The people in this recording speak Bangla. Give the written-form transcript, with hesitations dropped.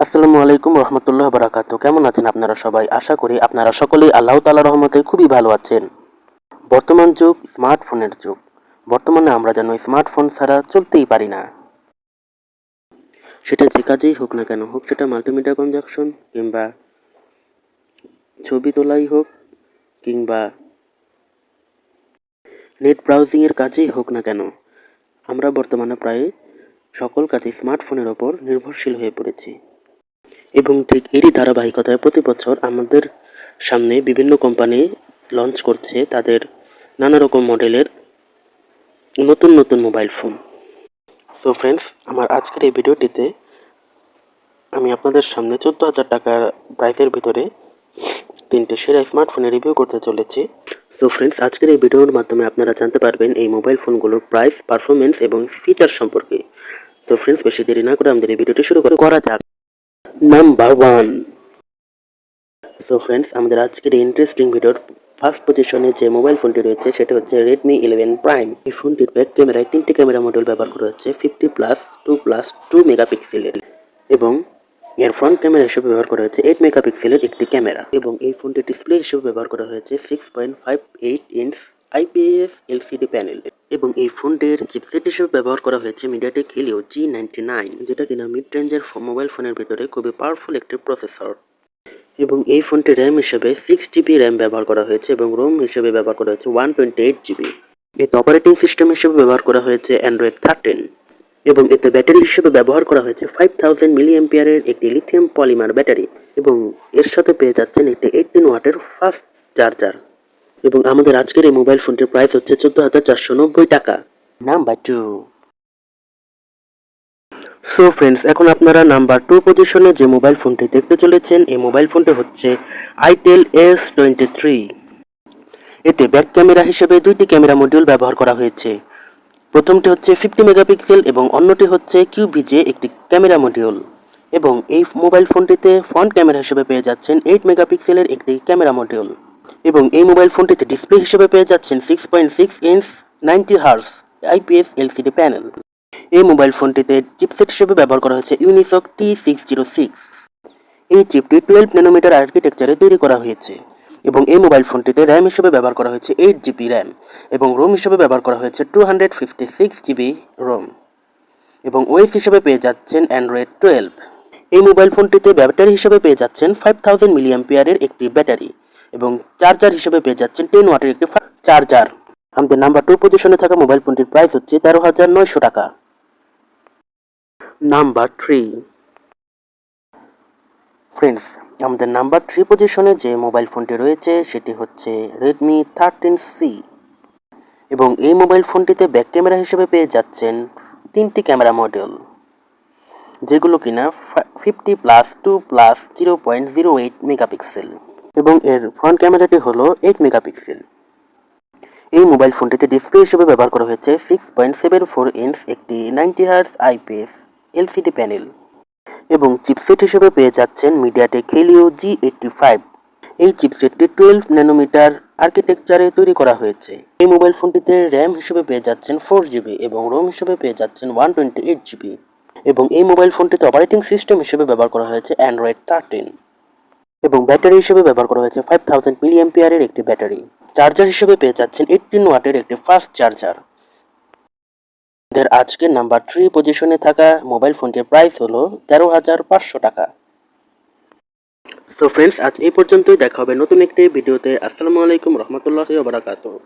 আসসালামু আলাইকুম রহমতুল্লাহ বারাকাতু। কেমন আছেন আপনারা সবাই? আশা করি আপনারা সকলেই আল্লাহ তাআলার রহমতে খুবই ভালো আছেন। বর্তমান যুগ স্মার্টফোনের যুগ। বর্তমানে আমরা যেন স্মার্টফোন ছাড়া চলতেই পারি না। সেটা যে কাজেই হোক না কেন, হোক সেটা মাল্টিমিডিয়া কনজাকশন কিংবা ছবি তোলাই হোক কিংবা নেট ব্রাউজিংয়ের কাজেই হোক না কেন, আমরা বর্তমানে প্রায় সকল কাজে স্মার্টফোনের ওপর নির্ভরশীল হয়ে পড়েছি। এবং ঠিক এরই ধারাবাহিকতায় প্রতি বছর আমাদের সামনে বিভিন্ন কোম্পানি লঞ্চ করছে তাদের নানা রকম মডেলের নতুন নতুন মোবাইল ফোন। সো ফ্রেন্ডস, আমার আজকের এই ভিডিওটিতে আমি আপনাদের সামনে 14,000 টাকার প্রাইসের ভিতরে তিনটে সেরা স্মার্টফোনের রিভিউ করতে চলেছি। সো ফ্রেন্ডস, আজকের এই ভিডিওর মাধ্যমে আপনারা জানতে পারবেন এই মোবাইল ফোনগুলোর প্রাইস, পারফরমেন্স এবং ফিচার সম্পর্কে। সো ফ্রেন্ডস, বেশি দেরি না করে আমাদের এই ভিডিওটি শুরু করা যাক। নাম্বার 1। সো ফ্রেন্ডস, আমাদের আজকের এই ইন্টারেস্টিং ভিডিওর ফার্স্ট পজিশনে যে মোবাইল ফোনটি রয়েছে সেটা হচ্ছে রেডমি 11 প্রাইম। এই ফোনটির ব্যাক ক্যামেরায় 3টি ক্যামেরা মডিউল ব্যবহার করা হচ্ছে 50+2+2 মেগাপিক্সেলের, এবং এর ফ্রন্ট ক্যামেরা হিসেবে ব্যবহার করা হয়েছে 8 মেগাপিক্সেলের একটি ক্যামেরা, এবং এই ফোনটির ডিসপ্লে হিসেবে ব্যবহার করা হয়েছে 6.58 ইঞ্চ IPS LCD প্যানেল, এবং এই ফোনটির চিপসেট হিসেবে ব্যবহার করা হয়েছে মিডিয়াটেক হেলিও G99, যেটা কিনা মিড রেঞ্জের মোবাইল ফোনের ভিতরে খুবই পাওয়ারফুল একটি প্রসেসর। এবং এই ফোনটি র্যাম হিসেবে 6GB র্যাম ব্যবহার করা হয়েছে এবং রোম হিসেবে ব্যবহার করা হয়েছে 128GB। এতে অপারেটিং সিস্টেম হিসেবে ব্যবহার করা হয়েছে অ্যান্ড্রয়েড 13, এবং এতে ব্যাটারি হিসেবে ব্যবহার করা হয়েছে 5000 মিলিঅ্যাম্পিয়ারের একটি লিথিয়াম পলিমার ব্যাটারি, এবং এর সাথে পেয়ে যাচ্ছেন একটি 18 ওয়াটের ফাস্ট চার্জার। এবং আমাদের আজকের এই মোবাইল ফোনটির প্রাইস হচ্ছে 14,490 টাকা। নাম্বার 2। সো ফ্রেন্ডস, এখন আপনারা নাম্বার 2 পজিশনে যে মোবাইল ফোনটি দেখতে চলেছেন, এই মোবাইল ফোনটি হচ্ছে আইটেল S23। এতে ব্যাক ক্যামেরা হিসেবে 2টি ক্যামেরা মডিউল ব্যবহার করা হয়েছে। প্রথমটি হচ্ছে 50 মেগাপিক্সেল এবং অন্যটি হচ্ছে QVJ একটি ক্যামেরা মডিউল, এবং এই মোবাইল ফোনটিতে ফ্রন্ট ক্যামেরা হিসেবে পেয়ে যাচ্ছেন 8 মেগাপিক্সেলের একটি ক্যামেরা মডিউল, এবং এই মোবাইল ফোনটিতে ডিসপ্লে হিসেবে পেয়ে যাচ্ছেন 6.6 inch 90Hz IPS LCD panel. এই মোবাইল ফোনটিতে চিপসেট হিসেবে ব্যবহার করা হয়েছে ইউনিসক T606। এই চিপটি 12 ন্যানোমিটার আর্কিটেকচারে তৈরি করা হয়েছে, এবং এই মোবাইল ফোনটিতে র্যাম হিসেবে ব্যবহার করা হয়েছে 8GB র্যাম, এবং রোম হিসেবে ব্যবহার করা হয়েছে 256GB রোম, এবং ওএস হিসেবে পেয়ে যাচ্ছেন অ্যান্ড্রয়েড 12। এই মোবাইল ফোনটিতে ব্যাটারি হিসেবে পেয়ে যাচ্ছেন 5000 মিলিঅ্যাম্পিয়ারের একটি ব্যাটারি, এবং চার্জার হিসেবে পেয়ে যাচ্ছেন 10 ওয়াটের একটি চার্জার। আমাদের নাম্বার 2 পজিশনে থাকা মোবাইল ফোনটির প্রাইস হচ্ছে 13,900 টাকা। নাম্বার 3। ফ্রেন্ডস, আমাদের নাম্বার 3 পজিশনে যে মোবাইল ফোনটি রয়েছে সেটি হচ্ছে রেডমি 13C, এবং এই মোবাইল ফোনটিতে ব্যাক ক্যামেরা হিসেবে পেয়ে যাচ্ছেন 3টি ক্যামেরা মডিউল, যেগুলো কিনা 50+2+0.08 মেগাপিক্সেল, এবং এর ফ্রন্ট ক্যামেরাটি হলো 8 মেগাপিক্সেল। এই মোবাইল ফোনটিতে ডিসপ্লে হিসেবে ব্যবহার করা হয়েছে 6.74 ইঞ্চ একটি 90Hz IPS LCD প্যানেল, এবং চিপসেট হিসেবে পেয়ে যাচ্ছেন মিডিয়াটেক হেলিও G85। এই চিপসেটটি 12 ন্যানোমিটার আর্কিটেকচারে তৈরি করা হয়েছে। এই মোবাইল ফোনটিতে র্যাম হিসেবে পেয়ে যাচ্ছেন 4GB এবং রোম হিসেবে পেয়ে যাচ্ছেন 128GB, এবং এই মোবাইল ফোনটিতে অপারেটিং সিস্টেম হিসেবে ব্যবহার করা হয়েছে অ্যান্ড্রয়েড 13, এবং ব্যাটারি হিসেবে ব্যবহার করা হয়েছে 5000 মিলিঅ্যাম্পিয়ারের একটি ব্যাটারি। চার্জার হিসেবে পেয়ে যাচ্ছেন 18 ওয়াটের একটি ফাস্ট চার্জার। আজকের নাম্বার 3 পজিশনে থাকা মোবাইল ফোনটির প্রাইস হলো 13,500 টাকা। সো ফ্রেন্ডস, আজ এই পর্যন্তই। দেখা হবে নতুন একটি ভিডিওতে। আসসালামু আলাইকুম রহমতুল্লাহি ওয়া বারাকাতুহু।